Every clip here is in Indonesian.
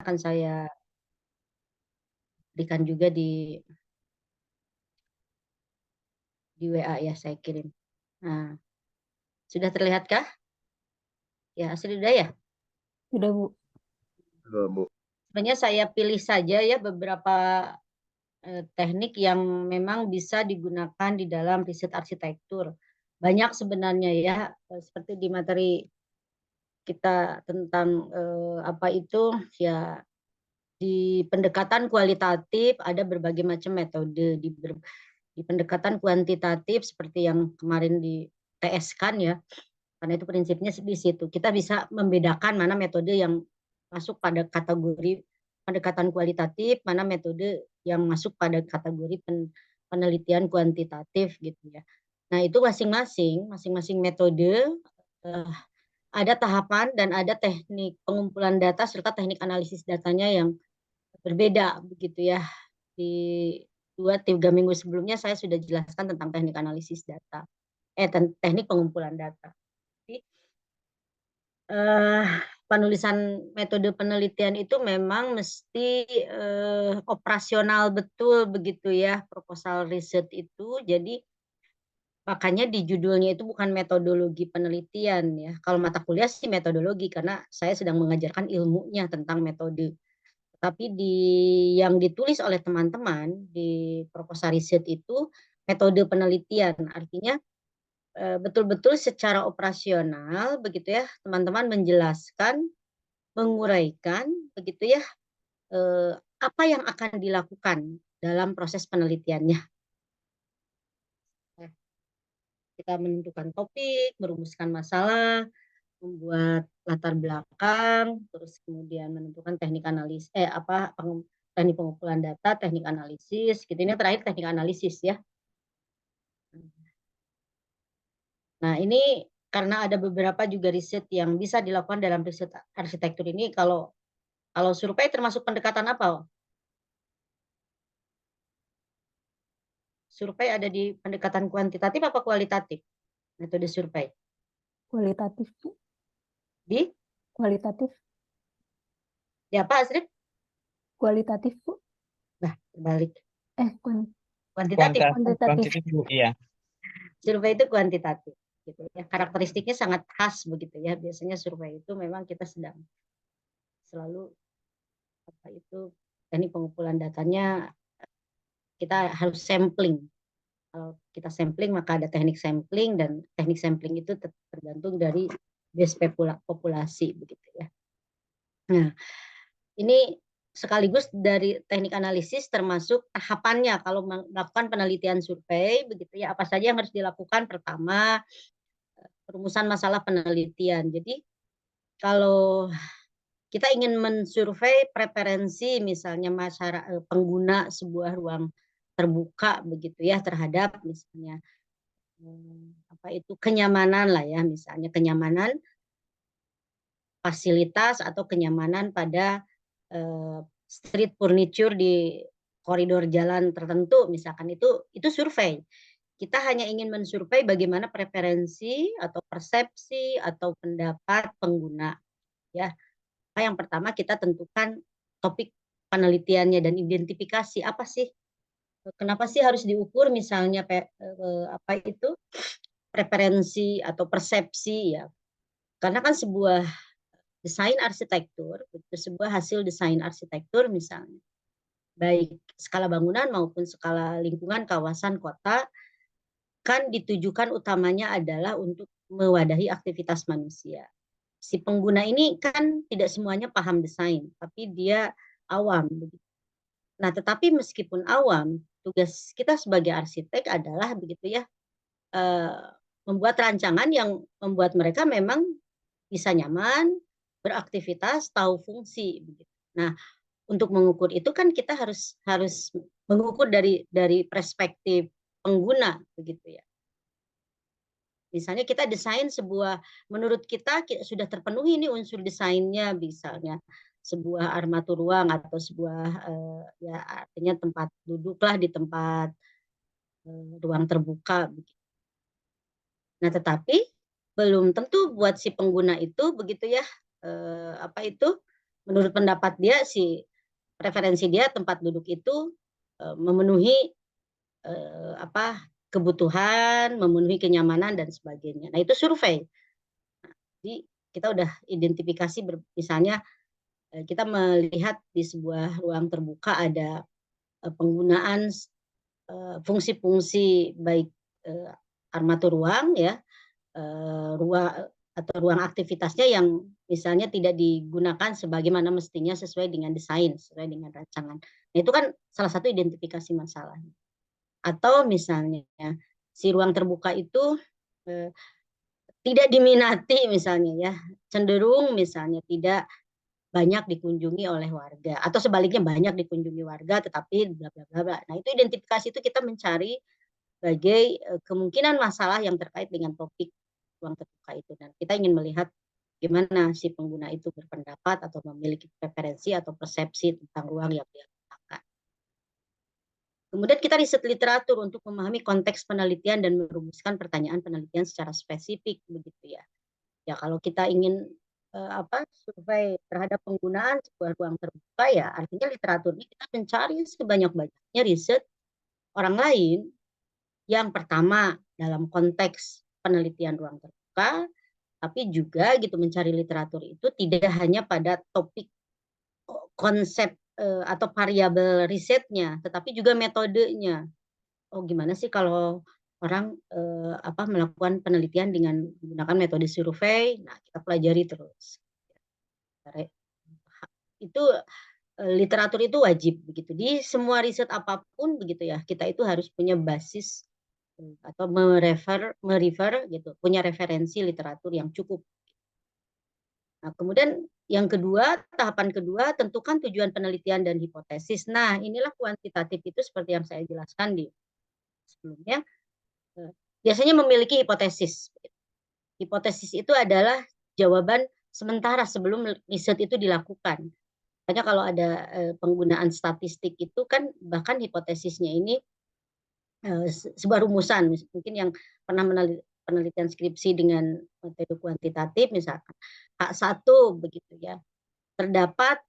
akan saya berikan juga di WA ya, saya kirim. Nah, sudah terlihatkah? Ya, sudah ya. Sudah, Bu. Sudah, Bu. Sebenarnya saya pilih saja ya beberapa teknik yang memang bisa digunakan di dalam riset arsitektur. Banyak sebenarnya ya, seperti di materi kita tentang apa itu ya, di pendekatan kualitatif ada berbagai macam metode, di pendekatan kuantitatif seperti yang kemarin di TS kan ya, karena itu prinsipnya di situ kita bisa membedakan mana metode yang masuk pada kategori pendekatan kualitatif, mana metode yang masuk pada kategori penelitian kuantitatif gitu ya. Nah itu masing-masing metode ada tahapan dan ada teknik pengumpulan data serta teknik analisis datanya yang berbeda begitu ya. Di 2-3 minggu sebelumnya saya sudah jelaskan tentang teknik analisis data, teknik pengumpulan data. Jadi, penulisan metode penelitian itu memang mesti operasional betul begitu ya, proposal riset itu. Jadi makanya di judulnya itu bukan metodologi penelitian ya. Kalau mata kuliah sih metodologi karena saya sedang mengajarkan ilmunya tentang metode. Tapi yang ditulis oleh teman-teman di proposal riset itu metode penelitian. Artinya betul-betul secara operasional begitu ya, teman-teman menjelaskan, menguraikan begitu ya, apa yang akan dilakukan dalam proses penelitiannya. Kita menentukan topik, merumuskan masalah, membuat latar belakang, terus kemudian menentukan teknik analis, teknik pengumpulan data, teknik analisis, gitu. Ini terakhir teknik analisis ya. Nah ini karena ada beberapa juga riset yang bisa dilakukan dalam riset arsitektur ini. Kalau survei termasuk pendekatan apa? Survei ada di pendekatan kuantitatif apa kualitatif? Metode survei. Kualitatif, Bu. Di? Kualitatif. Di apa, Asri? Kualitatif, Bu. Nah, terbalik. Kuantitatif. Kuantitatif, Bu. Iya. Survei itu kuantitatif. Gitu ya. Karakteristiknya sangat khas begitu ya. Biasanya survei itu memang kita sedang selalu apa itu teknik pengumpulan datanya kita harus sampling. Kalau kita sampling maka ada teknik sampling dan teknik sampling itu tergantung dari base populasi begitu ya. Nah, ini sekaligus dari teknik analisis termasuk tahapannya kalau melakukan penelitian survei begitu ya. Apa saja yang harus dilakukan? Pertama, perumusan masalah penelitian. Jadi kalau kita ingin mensurvei preferensi misalnya masyarakat pengguna sebuah ruang terbuka begitu ya terhadap misalnya apa itu kenyamanan lah ya, misalnya kenyamanan fasilitas atau kenyamanan pada street furniture di koridor jalan tertentu misalkan, itu survei. Kita hanya ingin mensurvei bagaimana preferensi atau persepsi atau pendapat pengguna ya. Yang pertama kita tentukan topik penelitiannya dan identifikasi apa sih, kenapa sih harus diukur misalnya apa itu preferensi atau persepsi ya. Karena kan sebuah desain arsitektur, itu sebuah hasil desain arsitektur misalnya, baik skala bangunan maupun skala lingkungan kawasan kota, kan ditujukan utamanya adalah untuk mewadahi aktivitas manusia. Si pengguna ini kan tidak semuanya paham desain, tapi dia awam. Nah, tetapi meskipun awam, tugas kita sebagai arsitek adalah begitu ya, membuat rancangan yang membuat mereka memang bisa nyaman, beraktivitas, tahu fungsi. Nah, untuk mengukur itu kan kita harus mengukur dari perspektif pengguna begitu ya. Misalnya kita desain sebuah, menurut kita sudah terpenuhi ini unsur desainnya, misalnya sebuah armatur ruang atau sebuah ya artinya tempat duduklah di tempat ruang terbuka. Nah, tetapi belum tentu buat si pengguna itu begitu ya, apa itu menurut pendapat dia preferensi dia tempat duduk itu memenuhi kebutuhan, memenuhi kenyamanan dan sebagainya. Nah, itu survei. Jadi kita udah identifikasi misalnya kita melihat di sebuah ruang terbuka ada penggunaan fungsi-fungsi baik armatur ruang ya, ruang atau ruang aktivitasnya yang misalnya tidak digunakan sebagaimana mestinya sesuai dengan desain, sesuai dengan rancangan. Nah, itu kan salah satu identifikasi masalah. Atau misalnya si ruang terbuka itu tidak diminati misalnya ya, cenderung misalnya tidak banyak dikunjungi oleh warga atau sebaliknya banyak dikunjungi warga tetapi bla bla bla bla. Nah, itu identifikasi itu kita mencari sebagai kemungkinan masalah yang terkait dengan topik ruang terbuka itu, dan kita ingin melihat gimana si pengguna itu berpendapat atau memiliki preferensi atau persepsi tentang ruang yang dia gunakan. Kemudian kita riset literatur untuk memahami konteks penelitian dan merumuskan pertanyaan penelitian secara spesifik begitu ya. Ya kalau kita ingin survei terhadap penggunaan sebuah ruang terbuka ya artinya literaturnya kita mencari sebanyak-banyaknya riset orang lain yang pertama dalam konteks penelitian ruang terbuka, tapi juga gitu mencari literatur itu tidak hanya pada topik konsep atau variabel risetnya, tetapi juga metodenya. Oh, gimana sih kalau orang melakukan penelitian dengan menggunakan metode survei? Nah, kita pelajari terus. Itu literatur itu wajib begitu. Di semua riset apapun begitu ya, kita itu harus punya basis atau merefer gitu, punya referensi literatur yang cukup. Nah, kemudian yang kedua, tahapan kedua, tentukan tujuan penelitian dan hipotesis. Nah, inilah kuantitatif itu seperti yang saya jelaskan di sebelumnya. Biasanya memiliki hipotesis. Hipotesis itu adalah jawaban sementara sebelum riset itu dilakukan. Makanya kalau ada penggunaan statistik itu kan bahkan hipotesisnya ini sebuah rumusan. Mungkin yang pernah penelitian skripsi dengan metode kuantitatif misalkan H1 begitu ya. Terdapat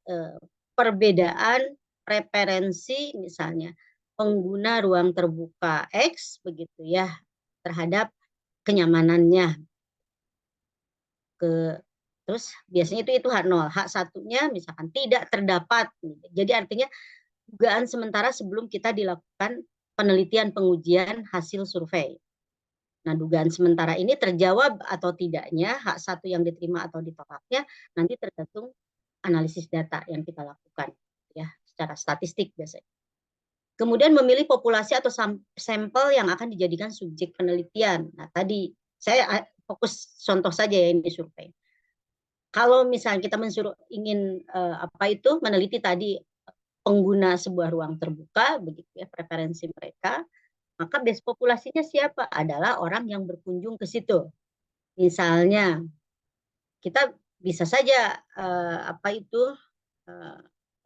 perbedaan preferensi misalnya pengguna ruang terbuka X begitu ya terhadap kenyamanannya terus biasanya itu H0, H1-nya misalkan tidak terdapat. Jadi artinya dugaan sementara sebelum kita dilakukan penelitian pengujian hasil survei. Nah, dugaan sementara ini terjawab atau tidaknya H1 yang diterima atau ditolaknya nanti tergantung analisis data yang kita lakukan ya secara statistik biasanya. Kemudian memilih populasi atau sampel yang akan dijadikan subjek penelitian. Nah, tadi saya fokus contoh saja ya ini survei. Kalau misalnya kita ingin meneliti tadi pengguna sebuah ruang terbuka begitu ya preferensi mereka, maka base populasinya siapa? Adalah orang yang berkunjung ke situ. Misalnya kita bisa saja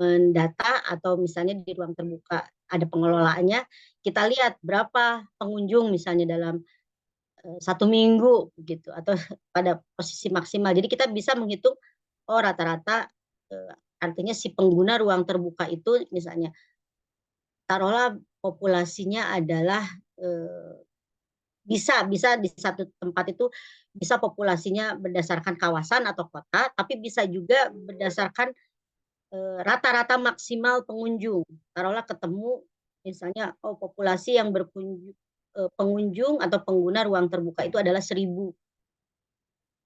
mendata atau misalnya di ruang terbuka ada pengelolaannya, kita lihat berapa pengunjung misalnya dalam 1 minggu gitu atau pada posisi maksimal. Jadi kita bisa menghitung rata-rata artinya si pengguna ruang terbuka itu misalnya taruhlah populasinya adalah bisa di satu tempat itu bisa populasinya berdasarkan kawasan atau kota, tapi bisa juga berdasarkan rata-rata maksimal pengunjung. Taruhlah ketemu misalnya populasi yang pengunjung atau pengguna ruang terbuka itu adalah 1.000.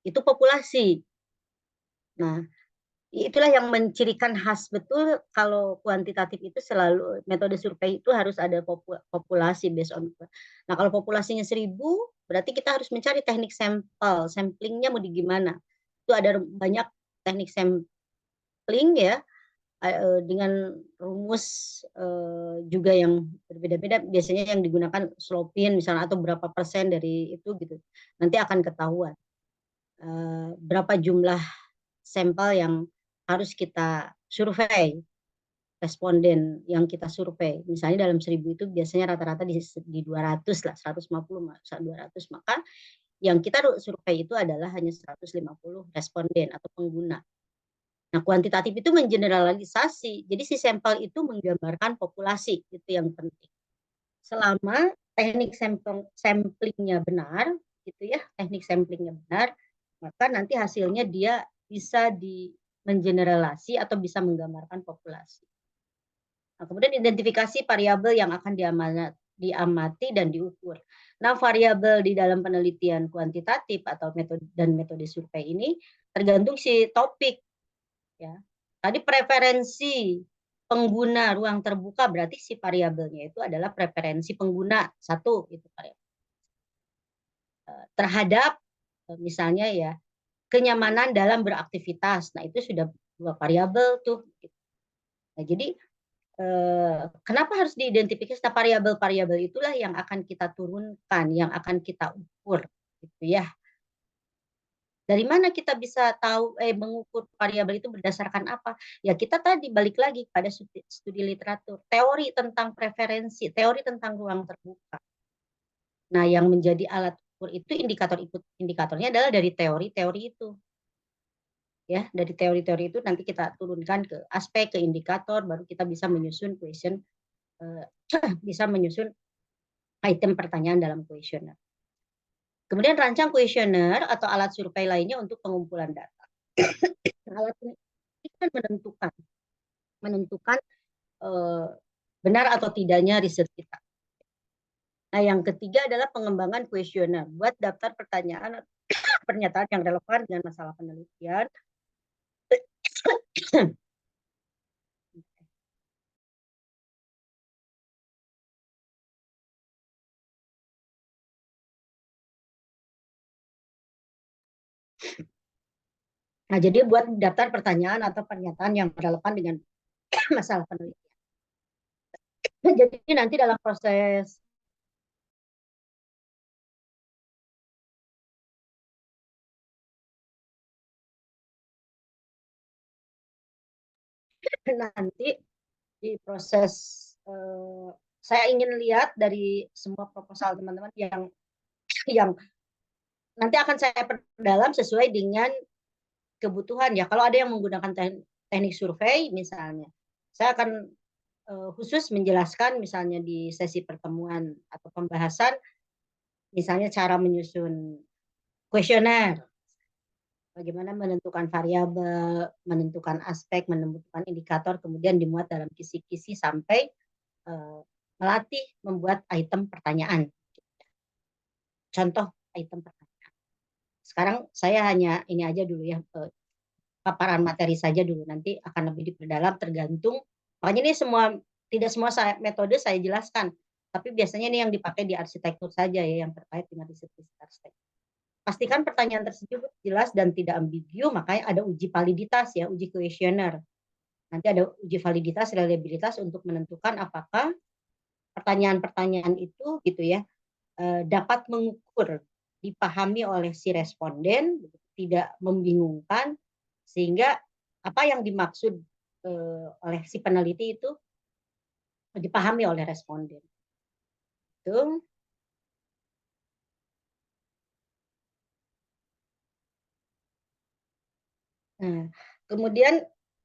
Itu populasi. Nah, itulah yang mencirikan khas betul kalau kuantitatif itu selalu metode survei itu harus ada populasi based on. Nah, kalau populasinya 1.000 berarti kita harus mencari teknik samplingnya mau di gimana. Itu ada banyak teknik sampling ya dengan rumus juga yang berbeda-beda. Biasanya yang digunakan slopin misalnya atau berapa persen dari itu gitu. Nanti akan ketahuan berapa jumlah sampel yang harus kita survei, responden yang kita survei. Misalnya dalam 1.000 itu biasanya rata-rata di 200 lah, 150, 200. Maka yang kita survei itu adalah hanya 150 responden atau pengguna. Nah, kuantitatif itu mengeneralisasi. Jadi si sampel itu menggambarkan populasi, itu yang penting. Selama teknik samplingnya benar, gitu ya, teknik samplingnya benar, maka nanti hasilnya dia bisa mengeneralisasi atau bisa menggambarkan populasi. Nah, kemudian identifikasi variabel yang akan diamati dan diukur. Nah, variabel di dalam penelitian kuantitatif atau metode survei ini tergantung si topik, ya. Tadi preferensi pengguna ruang terbuka berarti si variabelnya itu adalah preferensi pengguna satu itu terhadap misalnya ya kenyamanan dalam beraktivitas. Nah, itu sudah dua variabel tuh. Nah, jadi kenapa harus diidentifikasi? Nah, variabel-variabel itulah yang akan kita turunkan, yang akan kita ukur, gitu ya. Dari mana kita bisa tahu mengukur variabel itu berdasarkan apa? Ya kita tadi balik lagi pada studi literatur, teori tentang preferensi, teori tentang ruang terbuka. Nah, yang menjadi alat ukur itu indikatornya adalah dari teori-teori itu. Ya, dari teori-teori itu nanti kita turunkan ke aspek, ke indikator, baru kita bisa menyusun question, bisa menyusun item pertanyaan dalam kuesioner. Kemudian rancang kuesioner atau alat survei lainnya untuk pengumpulan data. Alat ini kan menentukan benar atau tidaknya riset kita. Nah, yang ketiga adalah pengembangan kuesioner. Buat daftar pertanyaan pernyataan yang relevan dengan masalah penelitian. Nah, jadi buat daftar pertanyaan atau pernyataan yang relevan dengan masalah penelitian. Nah, jadi nanti dalam proses nanti di proses saya ingin lihat dari semua proposal teman-teman yang nanti akan saya perdalam sesuai dengan kebutuhan ya. Kalau ada yang menggunakan teknik survei misalnya, saya akan khusus menjelaskan misalnya di sesi pertemuan atau pembahasan misalnya cara menyusun kuesioner, bagaimana menentukan variabel, menentukan aspek, menentukan indikator, kemudian dimuat dalam kisi-kisi sampai melatih membuat item pertanyaan. Contoh item pertanyaan. Sekarang saya hanya ini aja dulu ya, paparan materi saja dulu, nanti akan lebih diperdalam tergantung. Makanya ini tidak semua metode saya jelaskan, tapi biasanya ini yang dipakai di arsitektur saja ya, yang terkait dengan riset arsitektur. Pastikan pertanyaan tersebut jelas dan tidak ambigu, makanya ada uji validitas ya, uji kuesioner. Nanti ada uji validitas, reliabilitas untuk menentukan apakah pertanyaan-pertanyaan itu gitu ya dapat mengukur, dipahami oleh si responden, tidak membingungkan, sehingga apa yang dimaksud oleh si peneliti itu dipahami oleh responden. Itu. Nah, kemudian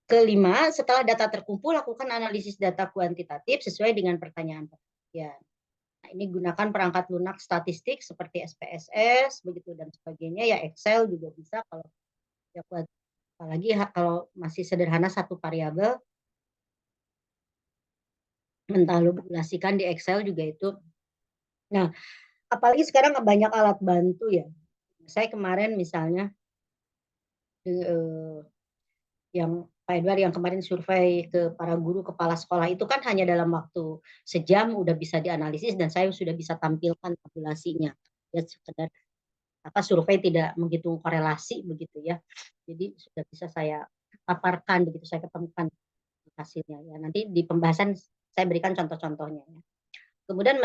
kelima, setelah data terkumpul, lakukan analisis data kuantitatif sesuai dengan pertanyaan penelitian. Nah, ini gunakan perangkat lunak statistik seperti SPSS, begitu dan sebagainya. Ya Excel juga bisa kalau ya, apalagi kalau masih sederhana satu variabel, mentabulasikan di Excel juga itu. Nah, apalagi sekarang banyak alat bantu ya. Saya kemarin misalnya yang Pak Edward yang kemarin survei ke para guru kepala sekolah itu kan hanya dalam waktu sejam udah bisa dianalisis dan saya sudah bisa tampilkan tabulasinya. Ya sekedar survei tidak menghitung korelasi begitu ya. Jadi sudah bisa saya paparkan begitu saya ketemukan hasilnya ya. Nanti di pembahasan saya berikan contoh-contohnya ya. Kemudian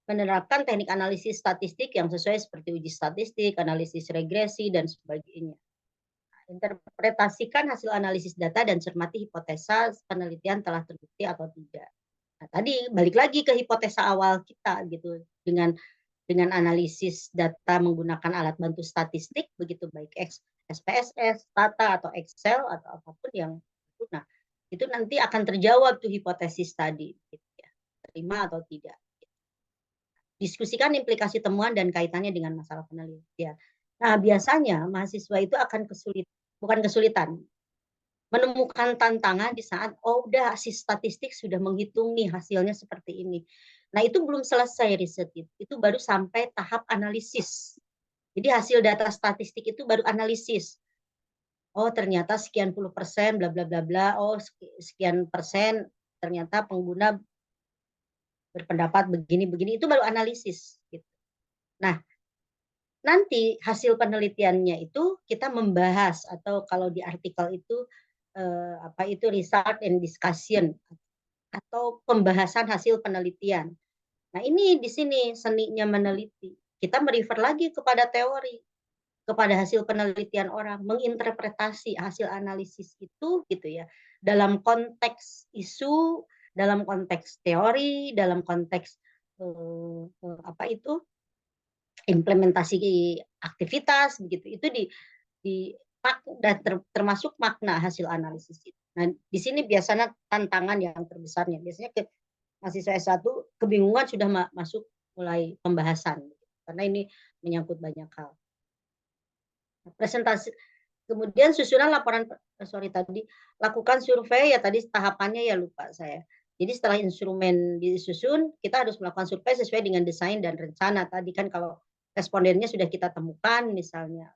menerapkan teknik analisis statistik yang sesuai seperti uji statistik, analisis regresi dan sebagainya. Interpretasikan hasil analisis data dan cermati hipotesa penelitian telah terbukti atau tidak. Nah, tadi balik lagi ke hipotesa awal kita gitu dengan analisis data menggunakan alat bantu statistik begitu baik SPSS, Tata, atau Excel, atau apapun yang nah itu nanti akan terjawab tuh hipotesis tadi, gitu ya. Terima atau tidak. Diskusikan implikasi temuan dan kaitannya dengan masalah penelitian. Nah, biasanya mahasiswa itu akan bukan kesulitan, menemukan tantangan di saat, oh udah si statistik sudah menghitung nih hasilnya seperti ini. Nah, itu belum selesai riset itu baru sampai tahap analisis. Jadi hasil data statistik itu baru analisis. Oh, ternyata sekian puluh persen, bla bla bla bla. Oh, sekian persen ternyata pengguna berpendapat begini-begini, itu baru analisis. Gitu. Nah, nanti hasil penelitiannya itu kita membahas, atau kalau di artikel itu apa itu research and discussion, atau pembahasan hasil penelitian. Nah, ini di sini seninya meneliti. Kita merefer lagi kepada teori, kepada hasil penelitian orang, menginterpretasi hasil analisis itu gitu ya, dalam konteks isu, dalam konteks teori, dalam konteks apa itu implementasi aktivitas begitu. Itu di dan termasuk makna hasil analisis itu. Nah, di sini biasanya tantangan yang terbesarnya. Biasanya mahasiswa S1 kebingungan sudah masuk mulai pembahasan. Karena ini menyangkut banyak hal. Presentasi, kemudian susunan laporan, tadi lakukan survei ya, tadi tahapannya ya lupa saya. Jadi setelah instrumen disusun, kita harus melakukan survei sesuai dengan desain dan rencana. Tadi kan kalau respondennya sudah kita temukan, misalnya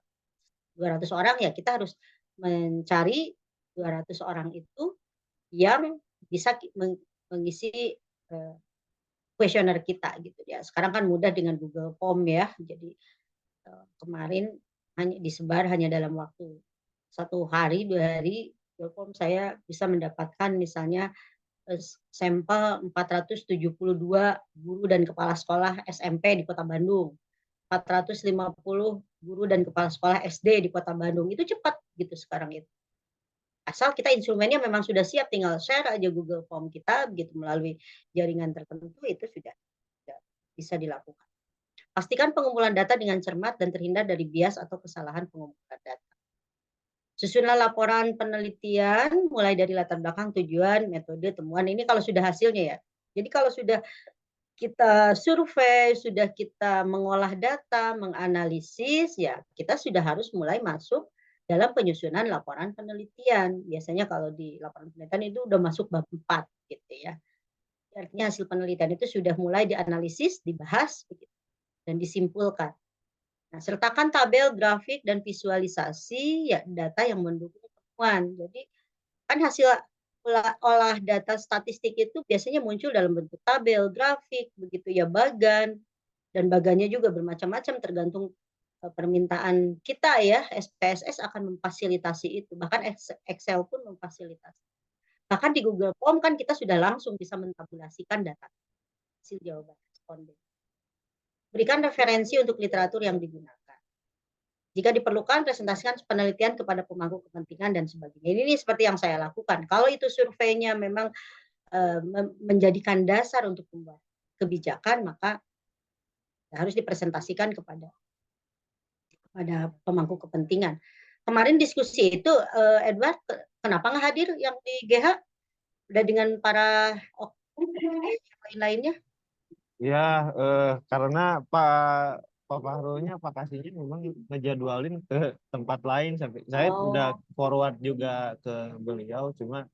200 orang, ya kita harus mencari 200 orang itu yang bisa mengisi kuesioner kita gitu ya. Sekarang kan mudah dengan Google Form ya. Jadi kemarin hanya disebar hanya dalam waktu 1 hari, 2 hari, Google Form saya bisa mendapatkan misalnya sampel 472 guru dan kepala sekolah SMP di Kota Bandung, 450 guru dan kepala sekolah SD di Kota Bandung. Itu cepat gitu sekarang itu. Asal kita instrumennya memang sudah siap, tinggal share aja Google Form kita begitu melalui jaringan tertentu, itu sudah bisa dilakukan. Pastikan pengumpulan data dengan cermat dan terhindar dari bias atau kesalahan pengumpulan data. Susunlah laporan penelitian mulai dari latar belakang, tujuan, metode, temuan. Ini kalau sudah hasilnya ya. Jadi kalau sudah kita survei, sudah kita mengolah data, menganalisis, ya kita sudah harus mulai masuk dalam penyusunan laporan penelitian. Biasanya kalau di laporan penelitian itu udah masuk bab 4 gitu ya. Artinya hasil penelitian itu sudah mulai dianalisis, dibahas dan disimpulkan. Nah, sertakan tabel, grafik, dan visualisasi ya data yang mendukung temuan. Jadi kan hasil olah data statistik itu biasanya muncul dalam bentuk tabel, grafik, begitu ya, bagan, dan bagannya juga bermacam-macam tergantung permintaan kita ya. SPSS akan memfasilitasi itu, bahkan Excel pun memfasilitasi. Bahkan di Google Form kan kita sudah langsung bisa mentabulasikan data hasil jawaban responden. Berikan referensi untuk literatur yang digunakan. Jika diperlukan, presentasikan penelitian kepada pemangku kepentingan dan sebagainya. Ini seperti yang saya lakukan. Kalau itu surveinya memang menjadikan dasar untuk membuat kebijakan, maka harus dipresentasikan kepada pemangku kepentingan. Kemarin diskusi itu, Edward, kenapa nggak hadir yang di GH? Udah dengan para lain-lainnya? Ya, karena Pak Fahrunya, Pak Kasihnya memang ngejadwalin ke tempat lain. Sampai saya udah forward juga ke beliau, cuma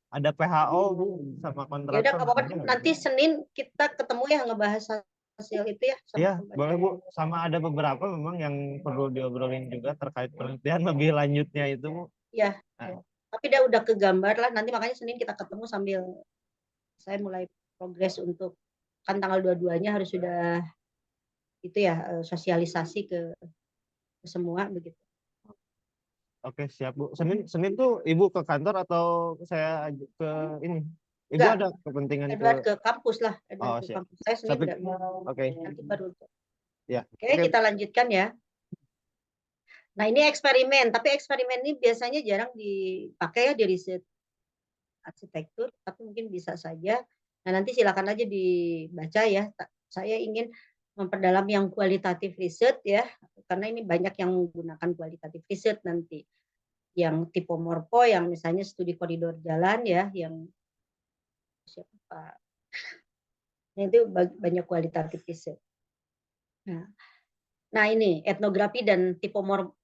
ada PHO Bu sama Ya kontraktor. udah, nggak apa-apa. Nanti Senin kita ketemu ya, ngebahas hasil itu ya. Iya, boleh Bu. Sama ada beberapa memang yang perlu diobrolin juga terkait penelitian lebih lanjutnya itu Bu. Iya. Nah. Tapi udah kegambar lah. Nanti makanya Senin kita ketemu sambil saya mulai progres untuk, kan tanggal 22-nya harus sudah itu ya, sosialisasi ke semua begitu. Oke, siap Bu. Senin tuh Ibu ke kantor atau saya ke ini? Ibu Enggak, ada kepentingan Edward ke kampus lah. Oh, ke siap. kampus. Saya Senin Oke. Nanti baru. Ya. Oke, kita lanjutkan ya. Nah, ini eksperimen, tapi eksperimen ini biasanya jarang dipakai ya di riset arsitektur, tapi mungkin bisa saja. Nah, nanti silakan aja dibaca ya. Saya ingin memperdalam yang kualitatif riset ya, karena ini banyak yang menggunakan kualitatif riset nanti, yang tipomorfo, yang misalnya studi koridor jalan ya, yang siapa Pak, itu banyak kualitatif riset. Nah ini etnografi dan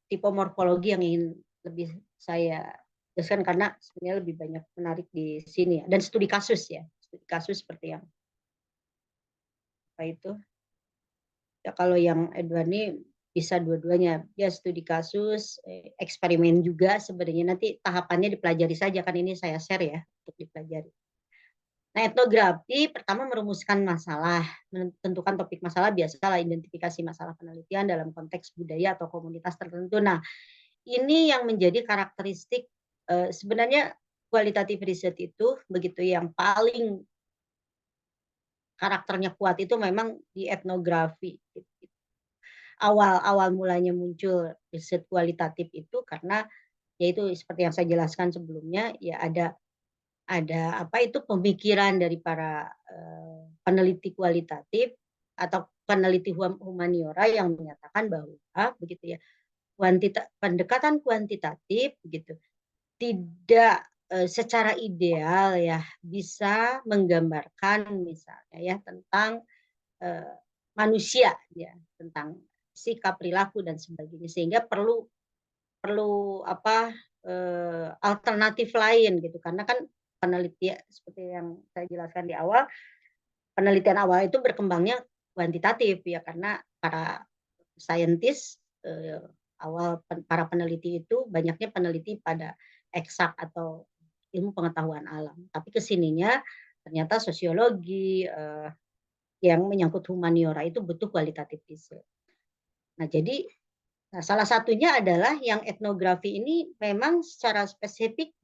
tipomorfologi yang ingin lebih saya jelaskan karena sebenarnya lebih banyak menarik di sini ya. Dan studi kasus ya, studi kasus seperti yang apa itu ya, kalau yang Edward ini bisa dua-duanya ya, studi kasus, eksperimen juga sebenarnya, nanti tahapannya dipelajari saja, kan ini saya share ya untuk dipelajari. Nah, etnografi pertama merumuskan masalah, menentukan topik masalah, biasalah identifikasi masalah penelitian dalam konteks budaya atau komunitas tertentu. Nah, ini yang menjadi karakteristik sebenarnya kualitatif riset itu begitu, yang paling karakternya kuat itu memang di etnografi. Awal mulanya muncul riset kualitatif itu karena yaitu seperti yang saya jelaskan sebelumnya, ya ada apa itu, pemikiran dari para peneliti kualitatif atau peneliti humaniora yang menyatakan bahwa begitu ya, pendekatan kuantitatif begitu tidak secara ideal ya bisa menggambarkan misalnya ya tentang manusia ya, tentang sikap, perilaku dan sebagainya, sehingga perlu apa alternatif lain gitu, karena kan penelitian seperti yang saya jelaskan di awal, penelitian awal itu berkembangnya kuantitatif ya, karena para saintis para peneliti itu banyaknya peneliti pada eksak atau ilmu pengetahuan alam, tapi kesininya ternyata sosiologi yang menyangkut humaniora itu butuh kualitatif riset. Nah, jadi salah satunya adalah yang etnografi ini memang secara spesifik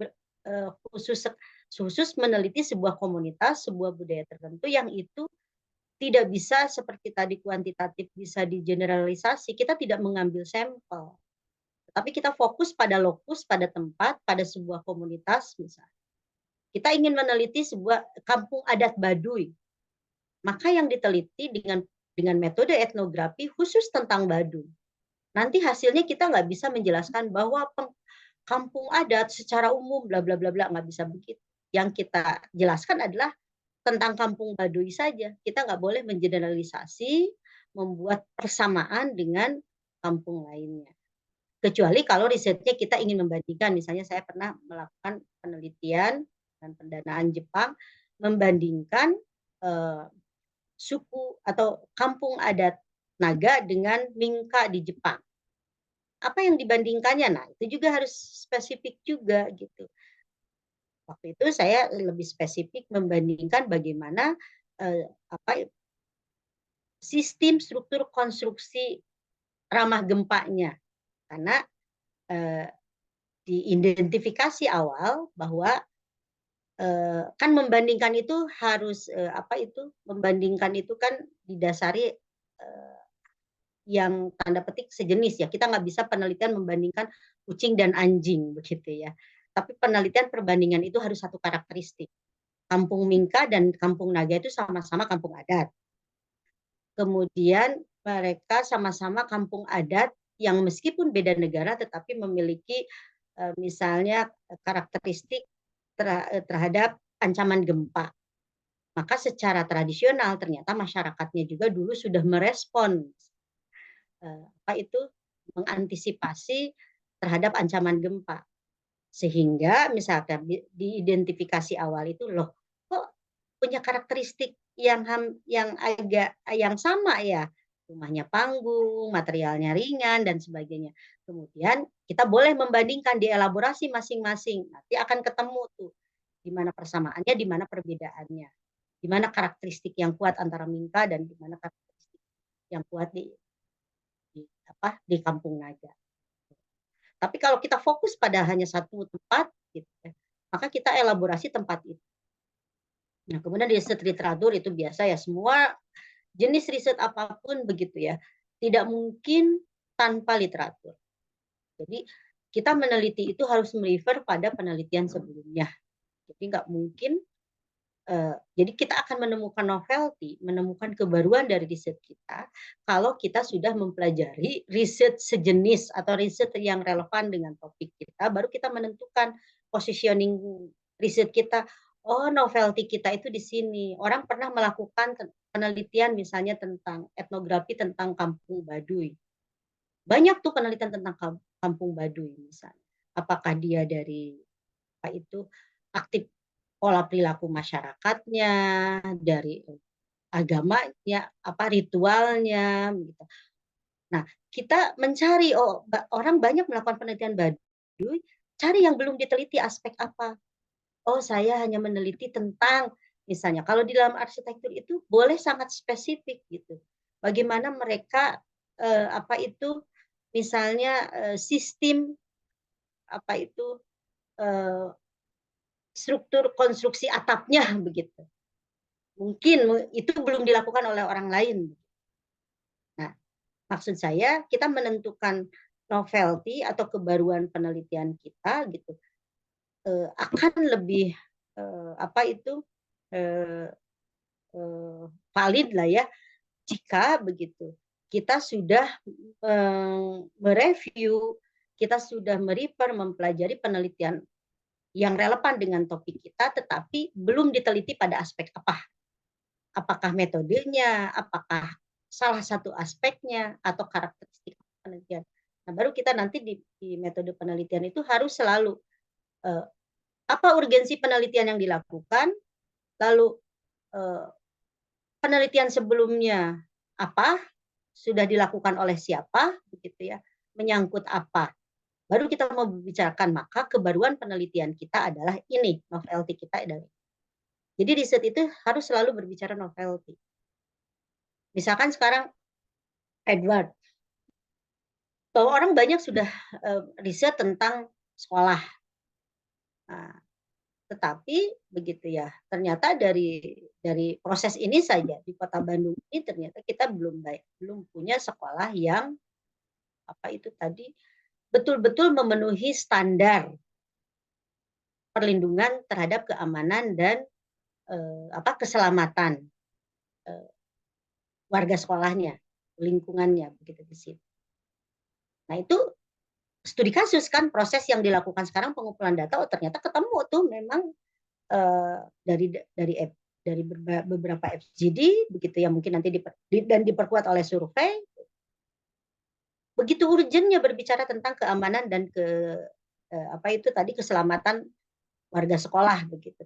khusus meneliti sebuah komunitas, sebuah budaya tertentu yang itu tidak bisa seperti tadi kuantitatif bisa digeneralisasi. Kita tidak mengambil sampel, tapi kita fokus pada lokus, pada tempat, pada sebuah komunitas misalnya. Kita ingin meneliti sebuah kampung adat Baduy, maka yang diteliti dengan metode etnografi khusus tentang Baduy. Nanti hasilnya kita nggak bisa menjelaskan bahwa kampung adat secara umum bla bla bla bla, nggak bisa begitu. Yang kita jelaskan adalah tentang kampung Baduy saja. Kita nggak boleh mengeneralisasi, membuat persamaan dengan kampung lainnya. Kecuali kalau risetnya kita ingin membandingkan, misalnya saya pernah melakukan penelitian dan pendanaan Jepang membandingkan suku atau kampung adat Naga dengan Mingka di Jepang. Apa yang dibandingkannya? Nah, itu juga harus spesifik juga gitu. Waktu itu saya lebih spesifik membandingkan bagaimana sistem struktur konstruksi ramah gempanya, karena diidentifikasi awal bahwa kan membandingkan itu harus membandingkan itu kan didasari yang tanda petik sejenis ya. Kita nggak bisa penelitian membandingkan kucing dan anjing begitu ya. Tapi penelitian perbandingan itu harus satu karakteristik. Kampung Mingka dan Kampung Naga itu sama-sama kampung adat. Kemudian mereka sama-sama kampung adat yang meskipun beda negara tetapi memiliki misalnya karakteristik terhadap ancaman gempa. Maka secara tradisional ternyata masyarakatnya juga dulu sudah merespon mengantisipasi terhadap ancaman gempa, sehingga misalkan diidentifikasi awal itu loh kok punya karakteristik yang agak yang sama ya, rumahnya panggung, materialnya ringan dan sebagainya. Kemudian kita boleh membandingkan di elaborasi masing-masing, nanti akan ketemu tuh di mana persamaannya, di mana perbedaannya, di mana karakteristik yang kuat antara Mingka dan di mana karakteristik yang kuat di Kampung Naga. Tapi kalau kita fokus pada hanya satu tempat, gitu, maka kita elaborasi tempat itu. Nah, kemudian di riset literatur itu biasa ya, semua jenis riset apapun begitu ya, tidak mungkin tanpa literatur. Jadi kita meneliti itu harus merefer pada penelitian sebelumnya. Jadi nggak mungkin Jadi kita akan menemukan novelty, menemukan kebaruan dari riset kita kalau kita sudah mempelajari riset sejenis atau riset yang relevan dengan topik kita, baru kita menentukan positioning riset kita. Oh, novelty kita itu di sini. Orang pernah melakukan penelitian misalnya tentang etnografi tentang kampung Baduy. Banyak tuh penelitian tentang kampung Baduy misalnya. Apakah dia dari apa itu aktif pola perilaku masyarakatnya, dari agamanya, apa ritualnya, gitu. Nah, kita mencari, orang banyak melakukan penelitian Baduy, cari yang belum diteliti aspek apa. Oh, saya hanya meneliti tentang, misalnya, kalau di dalam arsitektur itu boleh sangat spesifik gitu. Bagaimana mereka apa itu, misalnya sistem apa itu struktur konstruksi atapnya begitu. Mungkin itu belum dilakukan oleh orang lain. Nah, maksud saya kita menentukan novelty atau kebaruan penelitian kita gitu akan lebih apa itu valid lah ya jika begitu kita sudah mereview, kita sudah merefer, mempelajari penelitian yang relevan dengan topik kita, tetapi belum diteliti pada aspek apa. Apakah metodenya, apakah salah satu aspeknya, atau karakteristik penelitian. Nah, baru kita nanti di metode penelitian itu harus selalu apa urgensi penelitian yang dilakukan, lalu penelitian sebelumnya apa, sudah dilakukan oleh siapa, begitu ya, menyangkut apa. Baru kita mau membicarakan, maka kebaruan penelitian kita adalah ini, novelty kita adalah. Jadi riset itu harus selalu berbicara novelty. Misalkan sekarang Edward, bahwa orang banyak sudah riset tentang sekolah. Nah, tetapi begitu ya, ternyata dari proses ini saja di Kota Bandung ini ternyata kita belum punya sekolah yang apa itu tadi betul-betul memenuhi standar perlindungan terhadap keamanan dan keselamatan warga sekolahnya, lingkungannya begitu di situ. Nah, itu studi kasus kan, proses yang dilakukan sekarang pengumpulan data, ternyata ketemu tuh memang dari beberapa FGD begitu ya, mungkin nanti dan diperkuat oleh survei. Begitu urgennya berbicara tentang keamanan dan apa itu tadi keselamatan warga sekolah begitu,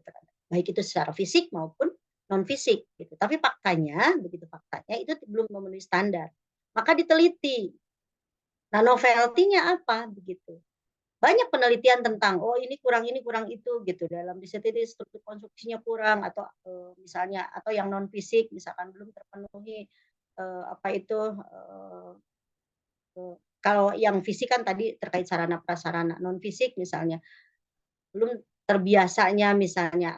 baik itu secara fisik maupun non fisik gitu. Tapi faktanya itu belum memenuhi standar. Maka diteliti. Nah, novelty-nya apa begitu? Banyak penelitian tentang ini kurang itu gitu, dalam riset ini struktur konstruksinya kurang, atau misalnya atau yang non fisik misalkan belum terpenuhi apa itu kalau yang fisik kan tadi terkait sarana prasarana, non fisik misalnya belum terbiasanya misalnya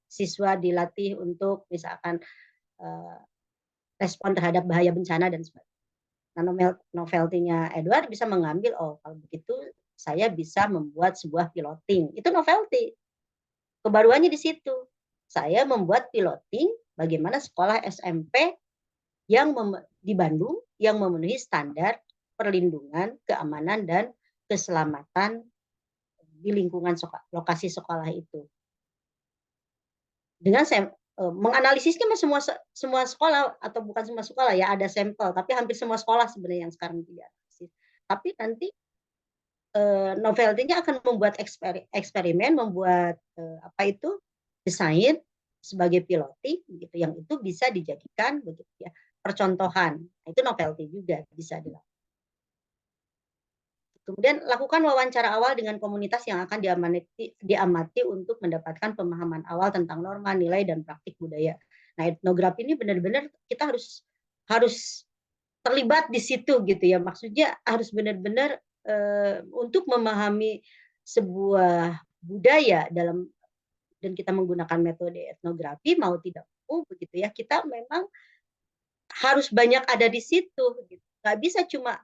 siswa dilatih untuk misalkan respon terhadap bahaya bencana dan sebagainya. Nah, novelty-nya Edward bisa mengambil, kalau begitu saya bisa membuat sebuah piloting. Itu novelty. Kebaruannya di situ. Saya membuat piloting bagaimana sekolah SMP yang di Bandung yang memenuhi standar perlindungan, keamanan, dan keselamatan di lingkungan lokasi sekolah itu. Dengan saya menganalisisnya semua sekolah, atau bukan semua sekolah ya, ada sampel, tapi hampir semua sekolah sebenarnya yang sekarang dianalisis. Tapi nanti novelty-nya akan membuat eksperimen, membuat apa itu desain sebagai piloting gitu, yang itu bisa dijadikan begitu ya percontohan. Nah, itu novelty juga bisa dilakukan. Kemudian lakukan wawancara awal dengan komunitas yang akan diamati untuk mendapatkan pemahaman awal tentang norma, nilai, dan praktik budaya. Nah, etnografi ini benar-benar kita harus terlibat di situ gitu ya. Maksudnya harus benar-benar untuk memahami sebuah budaya dan kita menggunakan metode etnografi mau tidak mau begitu ya, kita memang harus banyak ada di situ gitu. Nggak bisa cuma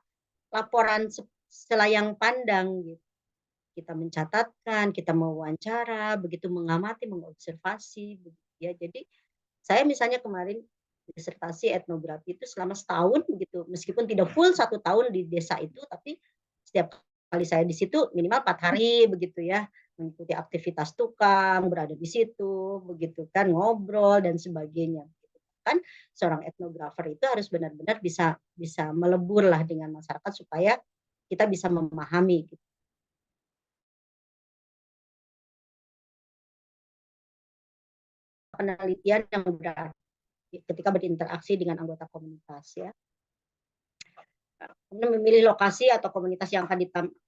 laporan selayang pandang gitu. Kita mencatatkan, kita mewawancara, begitu mengamati, mengobservasi. ya. Jadi saya misalnya kemarin disertasi etnografi itu selama setahun begitu, meskipun tidak full 1 tahun di desa itu, tapi setiap kali saya di situ minimal 4 hari begitu ya, mengikuti aktivitas tukang, berada di situ, begitu kan, ngobrol dan sebagainya. Kan seorang etnografer itu harus benar-benar bisa bisa melebur lah dengan masyarakat supaya kita bisa memahami. Gitu. Penelitian yang berarti ketika berinteraksi dengan anggota komunitas ya. Kemudian memilih lokasi atau komunitas yang akan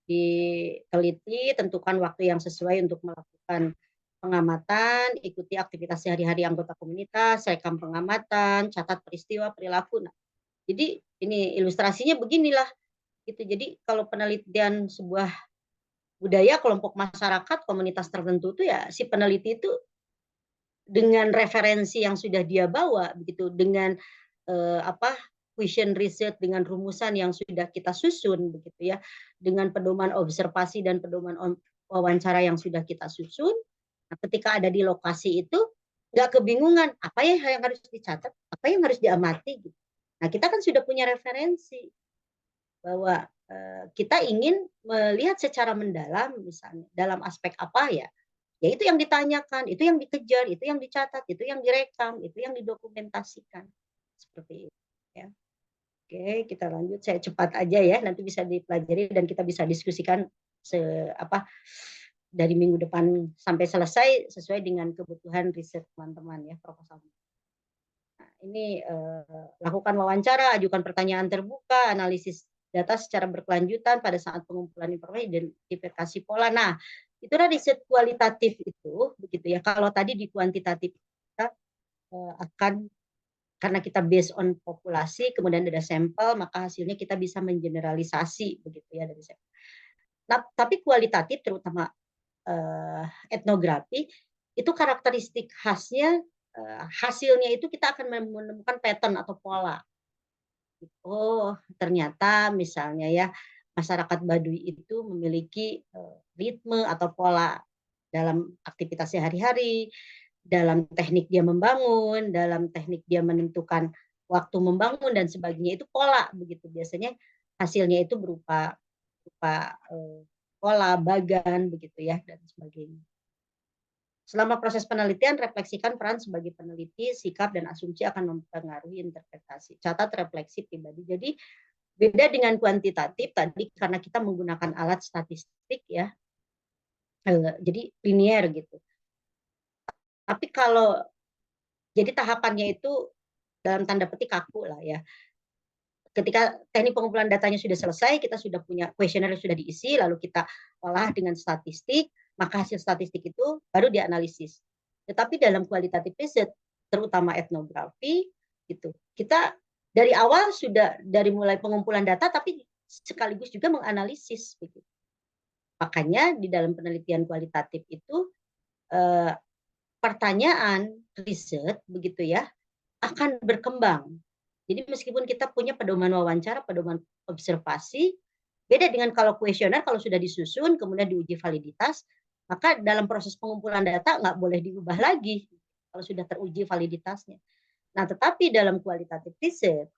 diteliti, tentukan waktu yang sesuai untuk melakukan pengamatan, ikuti aktivitas sehari-hari anggota komunitas, rekam pengamatan, catat peristiwa, perilaku. Nah, jadi ini ilustrasinya beginilah gitu. Jadi kalau penelitian sebuah budaya kelompok masyarakat komunitas tertentu itu ya si peneliti itu dengan referensi yang sudah dia bawa begitu dengan apa question research dengan rumusan yang sudah kita susun begitu ya dengan pedoman observasi dan pedoman wawancara yang sudah kita susun. Nah, ketika ada di lokasi itu nggak kebingungan apa ya yang harus dicatat, apa yang harus diamati gitu. Nah, kita kan sudah punya referensi bahwa kita ingin melihat secara mendalam misalnya dalam aspek apa ya. Ya itu yang ditanyakan, itu yang dikejar, itu yang dicatat, itu yang direkam, itu yang didokumentasikan. Seperti itu ya. Oke, kita lanjut. Saya cepat aja ya, nanti bisa dipelajari dan kita bisa diskusikan dari minggu depan sampai selesai sesuai dengan kebutuhan riset teman-teman ya, proposal. Nah, ini lakukan wawancara, ajukan pertanyaan terbuka, analisis data secara berkelanjutan pada saat pengumpulan informasi, identifikasi pola. Nah, itulah riset kualitatif itu, begitu ya. Kalau tadi di kuantitatif kita akan karena kita based on populasi, kemudian ada sampel, maka hasilnya kita bisa mengeneralisasi, begitu ya dari sampel. Nah, tapi kualitatif terutama etnografi itu karakteristik khasnya hasilnya itu kita akan menemukan pattern atau pola. Oh, ternyata misalnya ya masyarakat Baduy itu memiliki ritme atau pola dalam aktivitas sehari-hari, dalam teknik dia membangun, dalam teknik dia menentukan waktu membangun dan sebagainya itu pola begitu. Biasanya hasilnya itu berupa pola, bagan begitu ya dan sebagainya. Selama proses penelitian, refleksikan peran sebagai peneliti, sikap dan asumsi akan mempengaruhi interpretasi. Catat refleksi pribadi. Jadi beda dengan kuantitatif tadi karena kita menggunakan alat statistik ya. Jadi linier gitu. Tapi kalau jadi tahapannya itu dalam tanda petik kaku lah ya. Ketika teknik pengumpulan datanya sudah selesai, kita sudah punya kuesioner yang sudah diisi, lalu kita olah dengan statistik, maka hasil statistik itu baru dianalisis. Tetapi dalam kualitatif riset, terutama etnografi, gitu, kita dari awal sudah dari mulai pengumpulan data, tapi sekaligus juga menganalisis. Gitu. Makanya di dalam penelitian kualitatif itu pertanyaan riset, begitu ya, akan berkembang. Jadi meskipun kita punya pedoman wawancara, pedoman observasi, beda dengan kalau kuesioner, kalau sudah disusun, kemudian diuji validitas, maka dalam proses pengumpulan data nggak boleh diubah lagi kalau sudah teruji validitasnya. Nah, tetapi dalam kualitatif riset,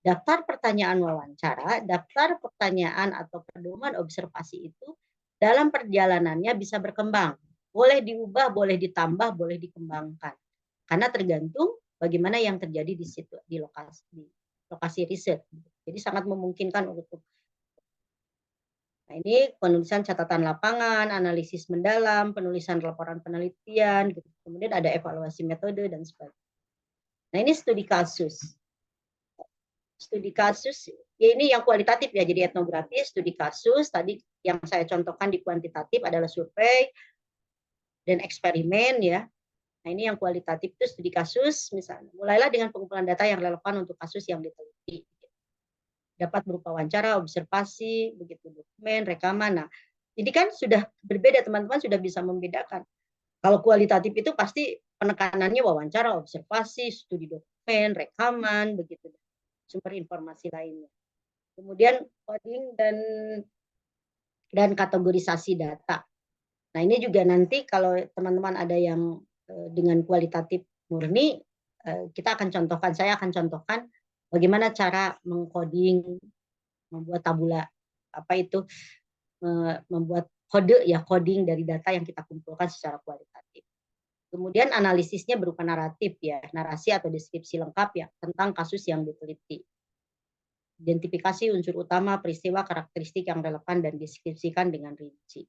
daftar pertanyaan wawancara, daftar pertanyaan atau pedoman observasi itu dalam perjalanannya bisa berkembang. Boleh diubah, boleh ditambah, boleh dikembangkan. Karena tergantung bagaimana yang terjadi di situ di lokasi riset. Jadi sangat memungkinkan untuk nah ini penulisan catatan lapangan, analisis mendalam, penulisan laporan penelitian, gitu. Kemudian ada evaluasi metode dan sebagainya. Nah ini studi kasus. Studi kasus ya ini yang kualitatif ya, jadi etnografi, studi kasus. Tadi yang saya contohkan di kuantitatif adalah survei dan eksperimen ya. Nah, ini yang kualitatif itu studi kasus, misalnya. Mulailah dengan pengumpulan data yang relevan untuk kasus yang diteliti. Dapat berupa wawancara, observasi, begitu dokumen, rekaman. Nah, jadi kan sudah berbeda, teman-teman sudah bisa membedakan. Kalau kualitatif itu pasti penekanannya wawancara, observasi, studi dokumen, rekaman, begitu. Sumber informasi lainnya. Kemudian coding dan kategorisasi data. Nah, ini juga nanti kalau teman-teman ada yang dengan kualitatif murni, saya akan contohkan bagaimana cara mengcoding, membuat tabula, membuat coding dari data yang kita kumpulkan secara kualitatif. Kemudian analisisnya berupa naratif ya, narasi atau deskripsi lengkap ya tentang kasus yang diteliti. Identifikasi unsur utama, peristiwa, karakteristik yang relevan dan deskripsikan dengan rinci.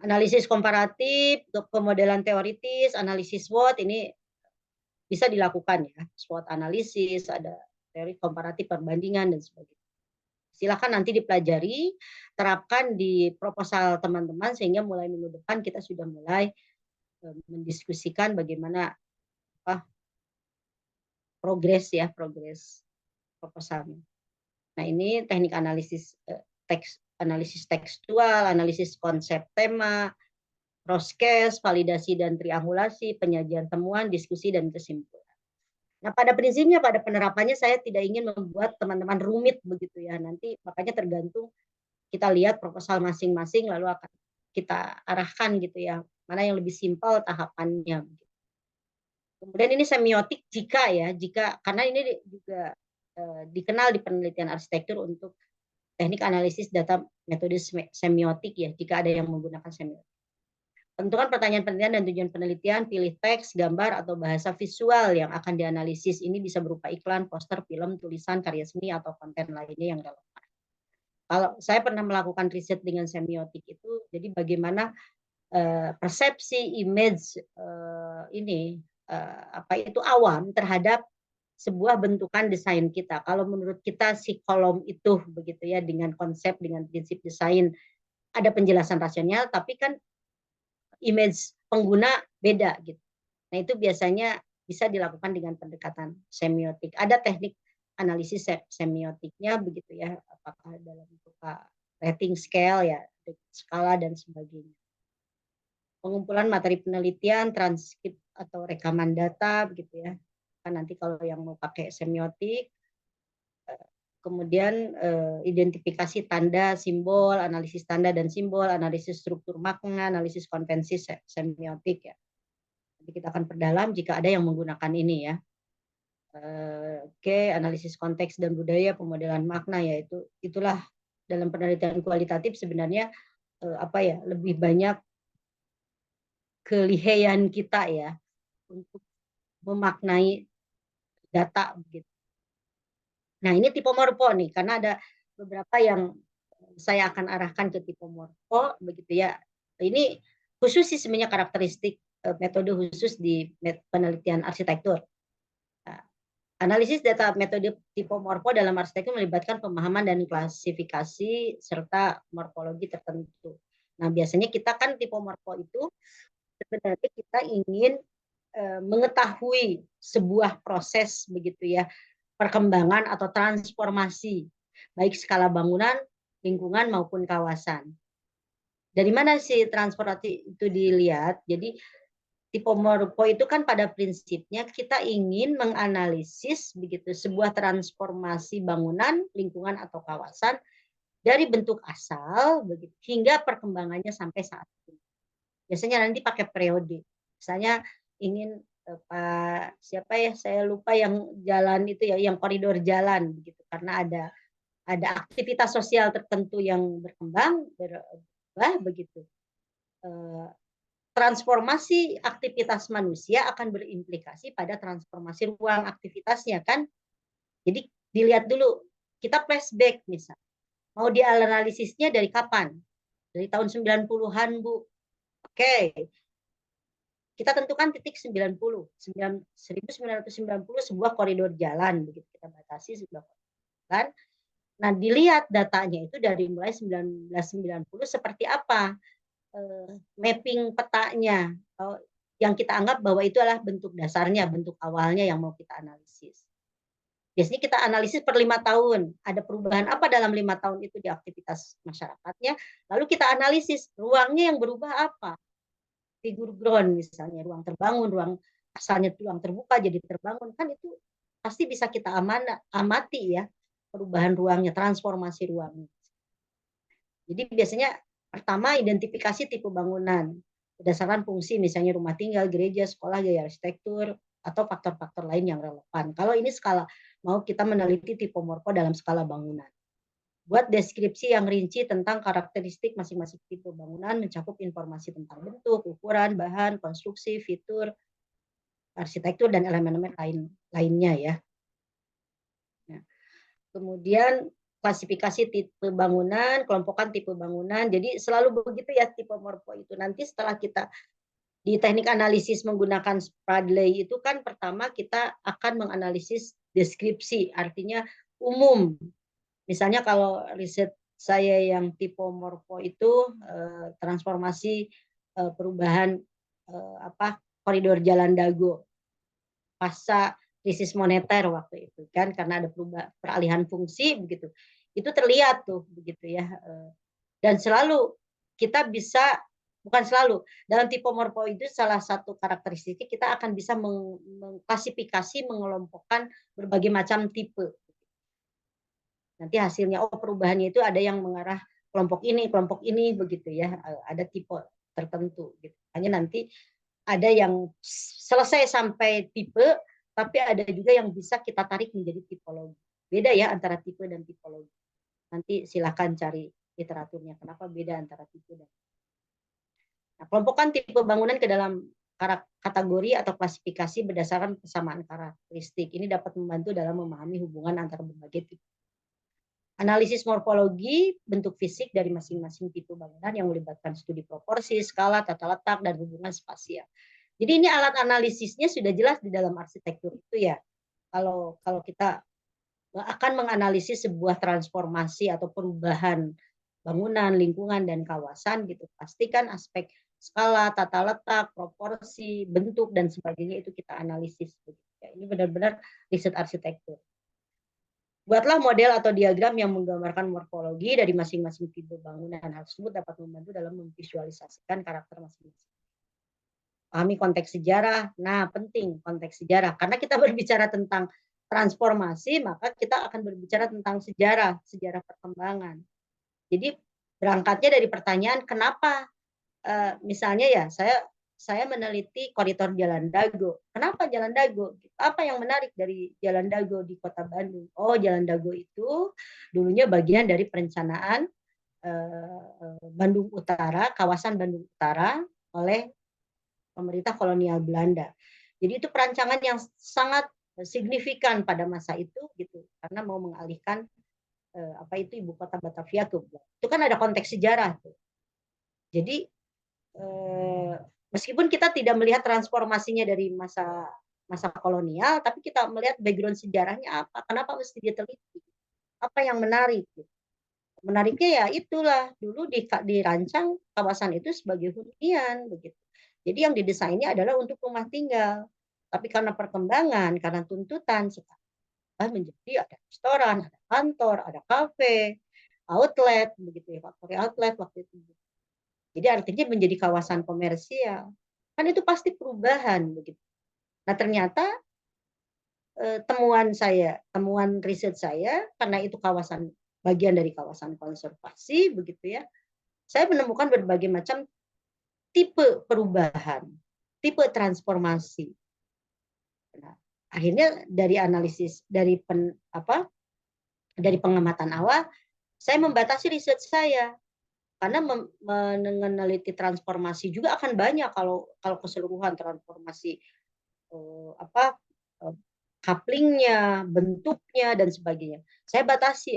Analisis komparatif, pemodelan teoritis, analisis SWOT ini bisa dilakukan ya. SWOT analisis, ada teori komparatif perbandingan dan sebagainya. Silakan nanti dipelajari, terapkan di proposal teman-teman sehingga mulai minggu depan kita sudah mulai mendiskusikan bagaimana progres proposalnya. Nah, ini teknik analisis analisis tekstual, analisis konsep tema, cross-case, validasi dan triangulasi, penyajian temuan, diskusi dan kesimpulan. Nah, pada prinsipnya, pada penerapannya saya tidak ingin membuat teman-teman rumit begitu ya. Nanti makanya tergantung kita lihat proposal masing-masing lalu akan kita arahkan gitu ya. Mana yang lebih simpel tahapannya. Kemudian ini semiotik jika karena ini juga dikenal di penelitian arsitektur untuk teknik analisis data metode semiotik ya, jika ada yang menggunakan semiotik. Tentukan pertanyaan penelitian dan tujuan penelitian, pilih teks, gambar, atau bahasa visual yang akan dianalisis. Ini bisa berupa iklan, poster, film, tulisan, karya seni, atau konten lainnya yang relevan. Kalau saya pernah melakukan riset dengan semiotik itu, jadi bagaimana persepsi image awam terhadap sebuah bentukan desain kita. Kalau menurut kita si kolom itu begitu ya, dengan konsep, dengan prinsip desain ada penjelasan rasional, tapi kan image pengguna beda gitu. Nah, itu biasanya bisa dilakukan dengan pendekatan semiotik. Ada teknik analisis semiotiknya begitu ya, apakah dalam bentuk rating scale ya, skala dan sebagainya. Pengumpulan materi penelitian, transkrip atau rekaman data begitu ya. Kan nanti kalau yang mau pakai semiotik, kemudian identifikasi tanda, simbol, analisis tanda dan simbol, analisis struktur makna, analisis konvensi semiotik ya. Nanti kita akan perdalam jika ada yang menggunakan ini ya. Analisis konteks dan budaya, pemodelan makna, yaitu itulah dalam penelitian kualitatif sebenarnya lebih banyak kelihayan kita ya untuk memaknai data begitu. Nah, ini tipomorfo nih, karena ada beberapa yang saya akan arahkan ke tipomorfo begitu ya. Ini khusus sih sebenarnya karakteristik metode khusus di penelitian arsitektur. Nah, analisis data metode tipomorfo dalam arsitektur melibatkan pemahaman dan klasifikasi serta morfologi tertentu. Nah, biasanya kita kan tipomorfo itu sebenarnya kita ingin mengetahui sebuah proses begitu ya, perkembangan atau transformasi baik skala bangunan, lingkungan maupun kawasan. Dari mana sih transformasi itu dilihat? Jadi tipomorfo itu kan pada prinsipnya kita ingin menganalisis begitu sebuah transformasi bangunan, lingkungan atau kawasan dari bentuk asal begitu hingga perkembangannya sampai saat ini. Biasanya nanti pakai periode. Misalnya ingin Pak siapa ya, saya lupa yang jalan itu ya, yang koridor jalan begitu, karena ada aktivitas sosial tertentu yang berkembang berubah begitu. Transformasi aktivitas manusia akan berimplikasi pada transformasi ruang aktivitasnya kan. Jadi dilihat dulu, kita flashback misal. Mau dianalisisnya dari kapan? Dari tahun 90-an, Bu. Oke. Kita tentukan titik 1990 sebuah koridor jalan begitu kita batasi sebuah koridor jalan. Nah, dilihat datanya itu dari mulai 1990 seperti apa mapping petanya yang kita anggap bahwa itu adalah bentuk dasarnya, bentuk awalnya yang mau kita analisis. Biasanya kita analisis per 5 tahun, ada perubahan apa dalam 5 tahun itu di aktivitas masyarakatnya, lalu kita analisis ruangnya yang berubah apa. Figur ground misalnya, ruang terbangun, ruang asalnya ruang terbuka jadi terbangun, kan itu pasti bisa kita amati ya perubahan ruangnya, transformasi ruangnya. Jadi biasanya Pertama, identifikasi tipe bangunan berdasarkan fungsi, misalnya rumah tinggal, gereja, sekolah, gaya arsitektur, atau faktor-faktor lain yang relevan. Kalau ini mau kita meneliti tipe morfo dalam skala bangunan. Buat deskripsi yang rinci tentang karakteristik masing-masing tipe bangunan, mencakup informasi tentang bentuk, ukuran, bahan, konstruksi, fitur, arsitektur, dan elemen-elemen lainnya ya. Nah, kemudian klasifikasi tipe bangunan, kelompokan tipe bangunan. Jadi selalu begitu ya tipe morfo itu. Nanti setelah kita di teknik analisis menggunakan Spradley itu kan pertama kita akan menganalisis deskripsi, artinya umum. Misalnya kalau riset saya yang tipe morfo itu transformasi perubahan koridor Jalan Dago pasca krisis moneter waktu itu kan, karena ada peralihan fungsi begitu. Itu terlihat tuh begitu ya. Dan selalu kita bisa, bukan selalu, dalam tipe morfo itu salah satu karakteristiknya kita akan bisa mengklasifikasi, mengelompokkan berbagai macam tipe. Nanti hasilnya perubahannya itu ada yang mengarah kelompok ini begitu ya, ada tipe tertentu gitu. Hanya nanti ada yang selesai sampai tipe, tapi ada juga yang bisa kita tarik menjadi tipologi. Beda ya antara tipe dan tipologi. Nanti silakan cari literaturnya kenapa beda antara tipe dan. Nah, kelompokan tipe bangunan ke dalam kategori atau klasifikasi berdasarkan kesamaan karakteristik. Ini dapat membantu dalam memahami hubungan antara berbagai tipe. Analisis morfologi bentuk fisik dari masing-masing tipe bangunan yang melibatkan studi proporsi, skala, tata letak, dan hubungan spasial. Jadi ini alat analisisnya sudah jelas di dalam arsitektur itu ya. Kalau kita akan menganalisis sebuah transformasi atau perubahan bangunan, lingkungan, dan kawasan gitu, pastikan aspek skala, tata letak, proporsi, bentuk, dan sebagainya itu kita analisis. Ini benar-benar riset arsitektur. Buatlah model atau diagram yang menggambarkan morfologi dari masing-masing tipe bangunan. Hal tersebut dapat membantu dalam memvisualisasikan karakter masing-masing. Pahami konteks sejarah. Nah, penting konteks sejarah. Karena kita berbicara tentang transformasi, maka kita akan berbicara tentang sejarah perkembangan. Jadi berangkatnya dari pertanyaan kenapa, misalnya ya saya meneliti koridor Jalan Dago. Kenapa Jalan Dago? Apa yang menarik dari Jalan Dago di Kota Bandung? Oh, Jalan Dago itu dulunya bagian dari perencanaan Bandung Utara, kawasan Bandung Utara oleh pemerintah kolonial Belanda. Jadi itu perancangan yang sangat signifikan pada masa itu gitu, karena mau mengalihkan ibu kota Batavia ke Belanda. Itu kan ada konteks sejarah tuh. Jadi meskipun kita tidak melihat transformasinya dari masa kolonial, tapi kita melihat background sejarahnya apa, kenapa mesti diteliti, apa yang menarik. Menariknya ya itulah dulu dirancang kawasan itu sebagai hunian begitu. Jadi yang didesainnya adalah untuk rumah tinggal, tapi karena perkembangan, karena tuntutan sekarang menjadi ada restoran, ada kantor, ada kafe, outlet begitu ya, factory outlet waktu itu. Jadi artinya menjadi kawasan komersial. Kan itu pasti perubahan begitu. Nah, ternyata temuan riset saya karena itu bagian dari kawasan konservasi begitu ya. Saya menemukan berbagai macam tipe perubahan, tipe transformasi. Nah, akhirnya dari analisis dari pengamatan awal saya membatasi riset saya. Karena meneliti transformasi juga akan banyak kalau keseluruhan transformasi couplingnya, bentuknya dan sebagainya. Saya batasi,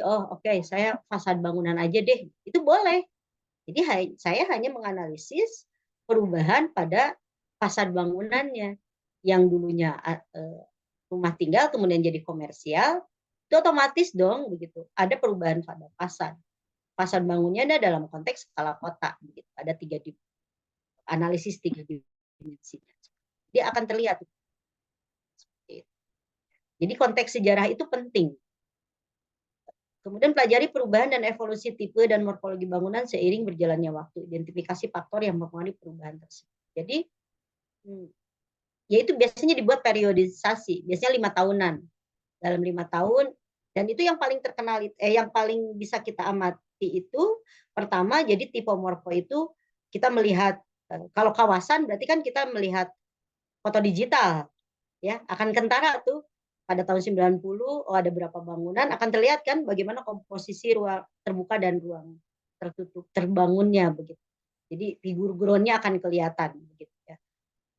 saya fasad bangunan aja deh, itu boleh. Jadi saya hanya menganalisis perubahan pada fasad bangunannya yang dulunya rumah tinggal kemudian jadi komersial, itu otomatis dong begitu ada perubahan pada fasad. Fasad bangunnya ada dalam konteks skala kota, begitu. Ada analisis 3 dimensi. Dia akan terlihat. Jadi konteks sejarah itu penting. Kemudian pelajari perubahan dan evolusi tipe dan morfologi bangunan seiring berjalannya waktu. Identifikasi faktor yang mempengaruhi perubahan tersebut. Jadi, yaitu biasanya dibuat periodisasi, biasanya 5 tahunan. Dalam 5 tahun, dan itu yang paling terkenal, yang paling bisa kita itu pertama, jadi tipomorfo itu kita melihat kalau kawasan berarti kan kita melihat foto digital ya, akan kentara tuh pada tahun 90, oh ada berapa bangunan, akan terlihat kan bagaimana komposisi ruang terbuka dan ruang tertutup terbangunnya begitu. Jadi figur groundnya akan kelihatan begitu ya.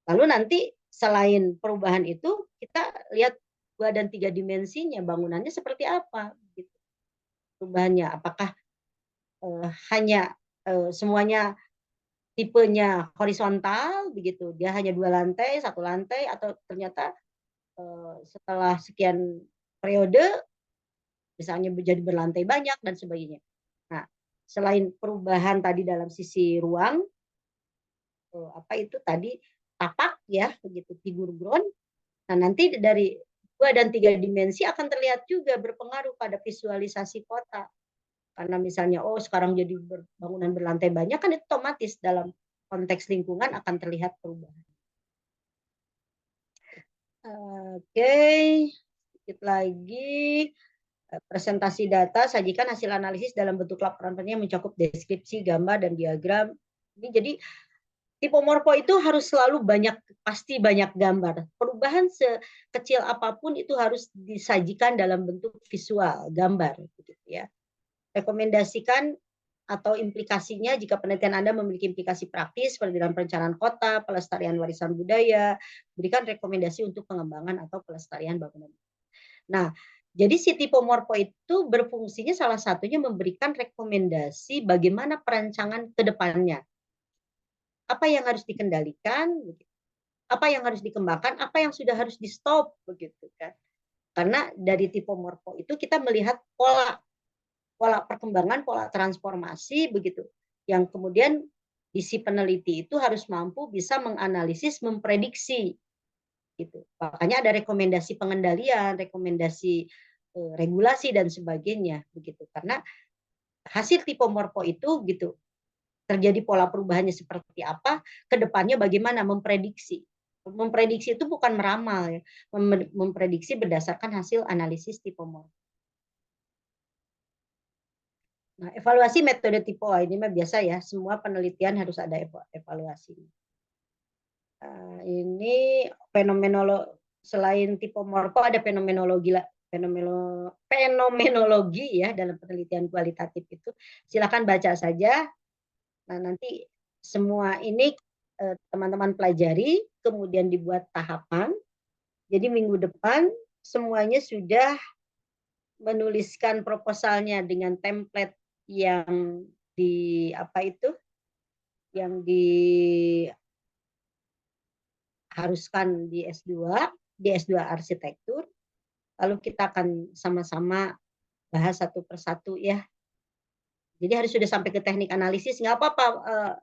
Lalu nanti selain perubahan itu kita lihat 2 dan 3 dimensinya bangunannya seperti apa gitu. Perubahannya apakah hanya semuanya tipenya horizontal begitu, dia hanya 2 lantai, 1 lantai, atau ternyata setelah sekian periode misalnya menjadi berlantai banyak dan sebagainya. Nah, selain perubahan tadi dalam sisi ruang, apa itu tadi tapak ya begitu, figur ground. Nah, nanti dari 2 dan 3 dimensi akan terlihat juga berpengaruh pada visualisasi kota. Karena misalnya sekarang jadi bangunan berlantai banyak kan itu otomatis dalam konteks lingkungan akan terlihat perubahan. Oke, sedikit lagi. Presentasi data, sajikan hasil analisis dalam bentuk laporan yang mencakup deskripsi, gambar, dan diagram. Ini jadi tipomorfo itu harus selalu pasti banyak gambar. Perubahan sekecil apapun itu harus disajikan dalam bentuk visual, gambar. Gitu ya. Rekomendasikan atau implikasinya jika penelitian Anda memiliki implikasi praktis seperti dalam perencanaan kota, pelestarian warisan budaya, berikan rekomendasi untuk pengembangan atau pelestarian bangunan. Nah, jadi si tipomorfo itu berfungsinya salah satunya memberikan rekomendasi bagaimana perancangan ke depannya. Apa yang harus dikendalikan, apa yang harus dikembangkan, apa yang sudah harus di-stop begitu kan. Karena dari tipomorfo itu kita melihat pola perkembangan, pola transformasi begitu. Yang kemudian si peneliti itu harus mampu bisa menganalisis, memprediksi gitu. Makanya ada rekomendasi pengendalian, rekomendasi regulasi dan sebagainya begitu. Karena hasil tipomorfo itu gitu terjadi pola perubahannya seperti apa, ke depannya bagaimana memprediksi. Memprediksi itu bukan meramal ya, memprediksi berdasarkan hasil analisis tipomorfo. Nah, evaluasi metode tipe ini mah biasa ya, semua penelitian harus ada evaluasi. Ini selain tipomorfo ada fenomenologi ya dalam penelitian kualitatif itu. Silakan baca saja. Nah, nanti semua ini teman-teman pelajari, kemudian dibuat tahapan. Jadi minggu depan semuanya sudah menuliskan proposalnya dengan template yang yang diharuskan di S2 arsitektur. Lalu kita akan sama-sama bahas satu persatu ya. Jadi harus sudah sampai ke teknik analisis, nggak apa-apa,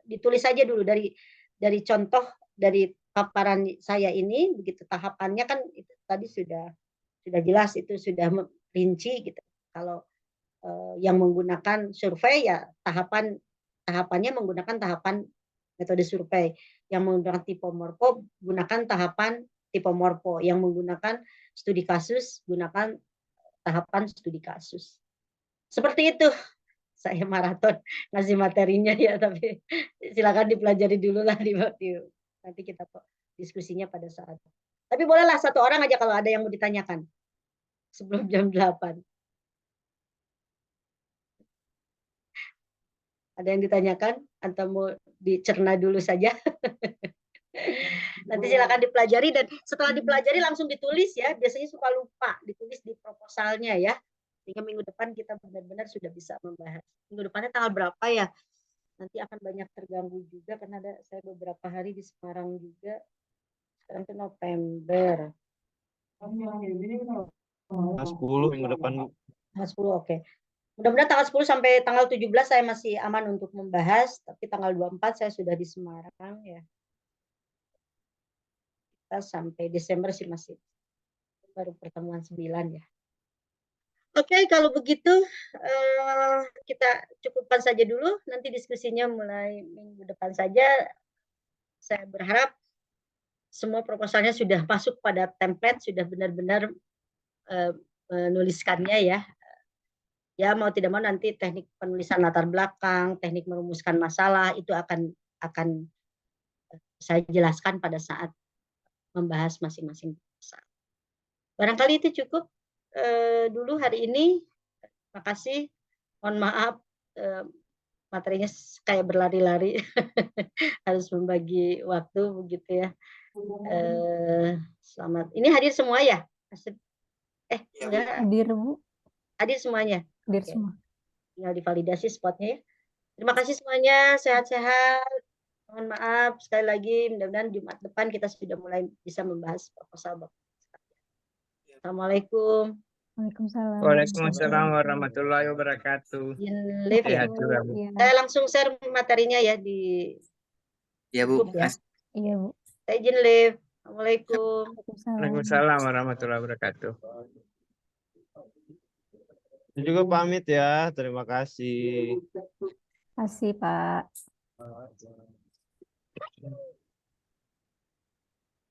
ditulis saja dulu dari contoh dari paparan saya ini, begitu tahapannya kan itu tadi sudah jelas, itu sudah rinci gitu. Kalau yang menggunakan survei ya tahapannya menggunakan tahapan metode survei, yang menggunakan tipomorfo gunakan tahapan tipomorfo, yang menggunakan studi kasus gunakan tahapan studi kasus. Seperti itu. Saya maraton ngasih materinya ya, tapi silakan dipelajari dulu lah nanti kita diskusinya pada saat. Tapi bolehlah satu orang aja kalau ada yang mau ditanyakan sebelum jam 8. Ada yang ditanyakan atau mau dicerna dulu saja? Nanti silakan dipelajari dan setelah dipelajari langsung ditulis ya. Biasanya suka lupa ditulis di proposalnya ya. Sehingga minggu depan kita benar-benar sudah bisa membahas. Minggu depannya tanggal berapa ya? Nanti akan banyak terganggu juga karena saya beberapa hari di Semarang juga. Sekarang itu November. Tanggal 10 minggu depan. Tanggal 10, oke. Mudah-mudahan tanggal 10 sampai tanggal 17 saya masih aman untuk membahas, tapi tanggal 24 saya sudah di Semarang ya. Kita sampai Desember sih masih baru pertemuan 9 ya. Oke, kalau begitu kita cukupkan saja dulu. Nanti diskusinya mulai minggu depan saja. Saya berharap semua proposalnya sudah masuk pada template, sudah benar-benar menuliskannya ya. Ya mau tidak mau nanti teknik penulisan latar belakang, teknik merumuskan masalah itu akan saya jelaskan pada saat membahas masing-masing masalah. Barangkali itu cukup dulu hari ini. Terima kasih. Mohon maaf materinya kayak berlari-lari. Harus membagi waktu begitu ya. Selamat. Ini hadir semua ya? Enggak. Hadir, Bu. Hadir semuanya. Hadir Oke. semua. Tinggal divalidasi spotnya ya. Terima kasih semuanya. Sehat-sehat. Mohon maaf sekali lagi. Mudah-mudahan Jumat depan kita sudah mulai bisa membahas proposal. Assalamualaikum. Waalaikumsalam. Waalaikumsalam warahmatullahi wabarakatuh. Izin live ya. Sehat juga, Bu. Iya. Saya langsung share materinya ya di Ya, Bu. YouTube ya. Iya, Bu. Saya izin live. Assalamualaikum. Waalaikumsalam. Waalaikumsalam warahmatullahi wabarakatuh. Saya juga pamit ya. Terima kasih. Terima kasih, Pak.